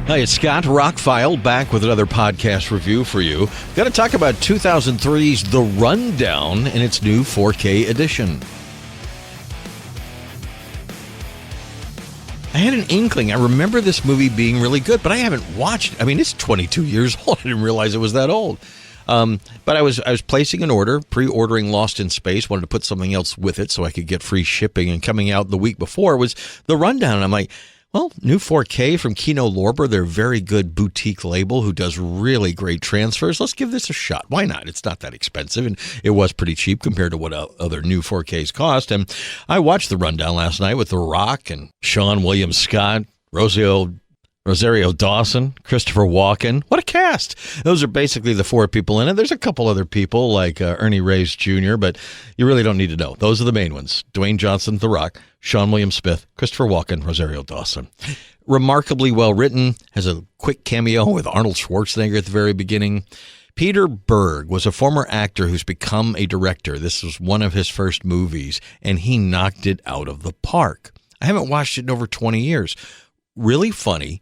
Hi, it's Scott, ROCKFILE, back with another podcast review for you. Got to talk about 2003's The Rundown in its new 4K edition. I had an inkling. I remember this movie being really good, but I haven't watched it. I mean, it's 22 years old. I didn't realize it was that old. But I was placing an order, pre-ordering Lost in Space, wanted to put something else with it so I could get free shipping, and coming out the week before was The Rundown. And I'm like, well, new 4K from Kino Lorber, their very good boutique label who does really great transfers. Let's give this a shot. Why not? It's not that expensive, and it was pretty cheap compared to what other new 4Ks cost. And I watched The Rundown last night with The Rock and Sean William Scott, Rosario Dawson, Christopher Walken. What a cast! Those are basically the four people in it. There's a couple other people like Ernie Reyes Jr., but you really don't need to know. Those are the main ones. Dwayne Johnson, The Rock, Sean William Smith, Christopher Walken, Rosario Dawson. Remarkably well written, has a quick cameo with Arnold Schwarzenegger at the very beginning. Peter Berg was a former actor who's become a director. This was one of his first movies, and he knocked it out of the park. I haven't watched it in over 20 years. Really funny.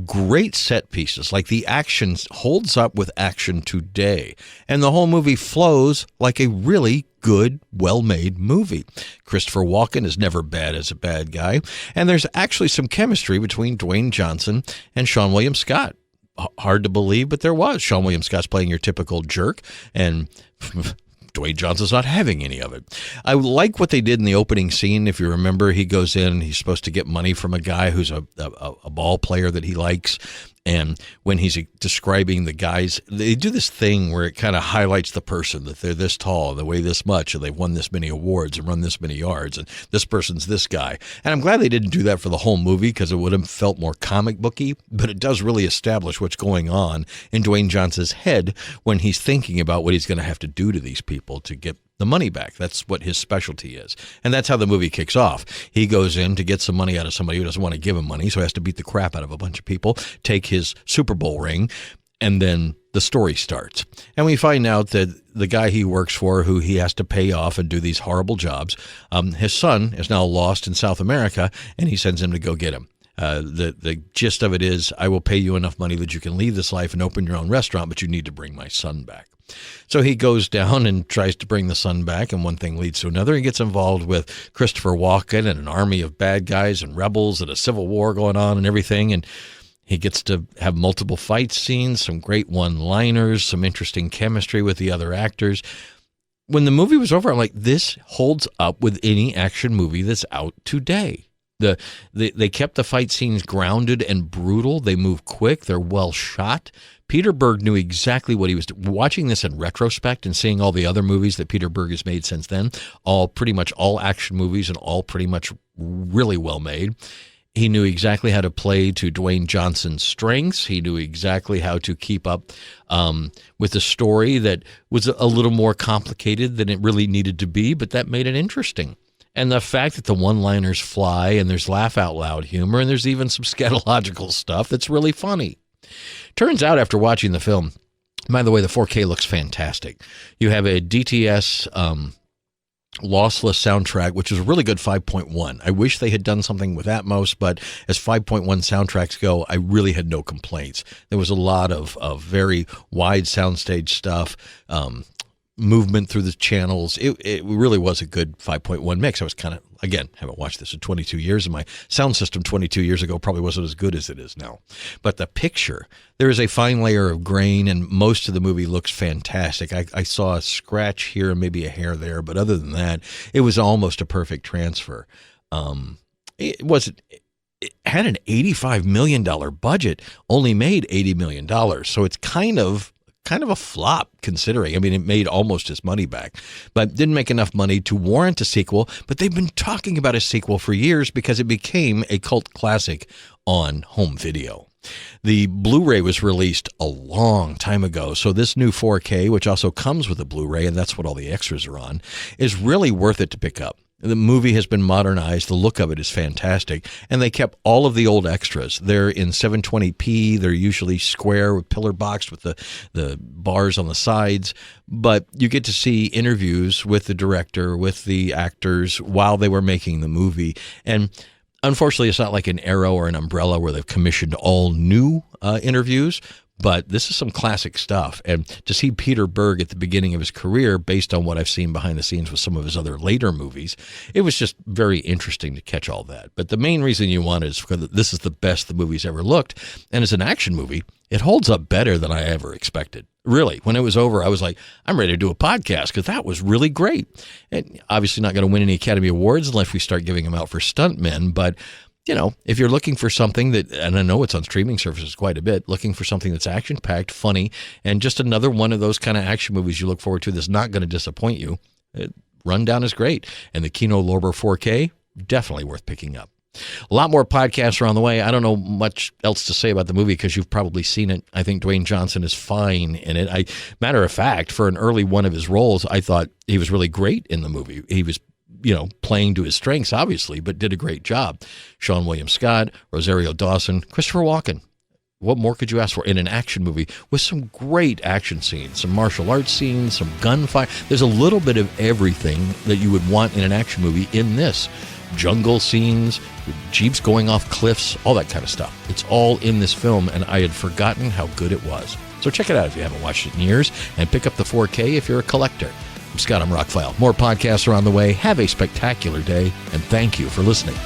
Great set pieces, like the action holds up with action today, and the whole movie flows like a really good, well-made movie. Christopher Walken is never bad as a bad guy, and there's actually some chemistry between Dwayne Johnson and Sean William Scott. Hard to believe, but there was. Sean William Scott's playing your typical jerk, and Dwayne Johnson's not having any of it. I like what they did in the opening scene. If you remember, he goes in, he's supposed to get money from a guy who's a ball player that he likes. And when he's describing the guys, they do this thing where it kind of highlights the person, that they're this tall, they weigh this much, and they've won this many awards and run this many yards, and this person's this guy. And I'm glad they didn't do that for the whole movie, because it would have felt more comic booky, but it does really establish what's going on in Dwayne Johnson's head when he's thinking about what he's going to have to do to these people to get the money back. That's what his specialty is. And that's how the movie kicks off. He goes in to get some money out of somebody who doesn't want to give him money, so he has to beat the crap out of a bunch of people, take his Super Bowl ring, and then the story starts. And we find out that the guy he works for, who he has to pay off and do these horrible jobs, his son is now lost in South America, and he sends him to go get him. The gist of it is, I will pay you enough money that you can leave this life and open your own restaurant, but you need to bring my son back. So he goes down and tries to bring the son back, and one thing leads to another. He gets involved with Christopher Walken and an army of bad guys and rebels and a civil war going on and everything, and he gets to have multiple fight scenes, some great one-liners, some interesting chemistry with the other actors. When the movie was over, I'm like, this holds up with any action movie that's out today. They kept the fight scenes grounded and brutal. They move quick. They're well shot. Peter Berg knew exactly what he was doing. Watching this in retrospect and seeing all the other movies that Peter Berg has made since then, pretty much all action movies and all pretty much really well made. He knew exactly how to play to Dwayne Johnson's strengths. He knew exactly how to keep up with a story that was a little more complicated than it really needed to be, but that made it interesting. And the fact that the one-liners fly, and there's laugh-out-loud humor, and there's even some scatological stuff that's really funny. Turns out, after watching the film, by the way, the 4K looks fantastic. You have a DTS lossless soundtrack, which is a really good 5.1. I wish they had done something with Atmos, but as 5.1 soundtracks go, I really had no complaints. There was a lot of very wide soundstage stuff, movement through the channels. It really was a good 5.1 mix. I was kind of, again, haven't watched this in 22 years, and my sound system 22 years ago probably wasn't as good as it is now. But the picture, there is a fine layer of grain, and most of the movie looks fantastic. I saw a scratch here and maybe a hair there, but other than that, it was almost a perfect transfer. It had an $85 million budget, only made $80 million. So it's kind of a flop, considering. I mean, it made almost his money back, but didn't make enough money to warrant a sequel. But they've been talking about a sequel for years because it became a cult classic on home video. The Blu-ray was released a long time ago, so this new 4K, which also comes with a Blu-ray, and that's what all the extras are on, is really worth it to pick up. The movie has been modernized. The look of it is fantastic. And they kept all of the old extras. They're in 720p. They're usually square with pillar boxed with the bars on the sides. But you get to see interviews with the director, with the actors while they were making the movie. And Unfortunately, it's not like an Arrow or an Umbrella where they've commissioned all new interviews, but this is some classic stuff. And to see Peter Berg at the beginning of his career, based on what I've seen behind the scenes with some of his other later movies, it was just very interesting to catch all that. But the main reason you want it is because this is the best the movie's ever looked. And as an action movie, it holds up better than I ever expected. Really, when it was over, I was like, I'm ready to do a podcast because that was really great. And obviously not going to win any Academy Awards unless we start giving them out for stuntmen. But, you know, if you're looking for something that, and I know it's on streaming services quite a bit, looking for something that's action-packed, funny, and just another one of those kind of action movies you look forward to that's not going to disappoint you, Rundown is great. And the Kino Lorber 4K, definitely worth picking up. A lot more podcasts are on the way. I don't know much else to say about the movie because you've probably seen it. I think Dwayne Johnson is fine in it. Matter of fact, for an early one of his roles, I thought he was really great in the movie. He was, you know, playing to his strengths, obviously, but did a great job. Sean William Scott, Rosario Dawson, Christopher Walken. What more could you ask for in an action movie with some great action scenes, some martial arts scenes, some gunfire? There's a little bit of everything that you would want in an action movie in this. Jungle scenes, jeeps going off cliffs, all that kind of stuff. It's all in this film, and I had forgotten how good it was. So check it out if you haven't watched it in years, and pick up the 4K if you're a collector. I'm Scott, I'm ROCKFILE. More podcasts are on the way. Have a spectacular day, and thank you for listening.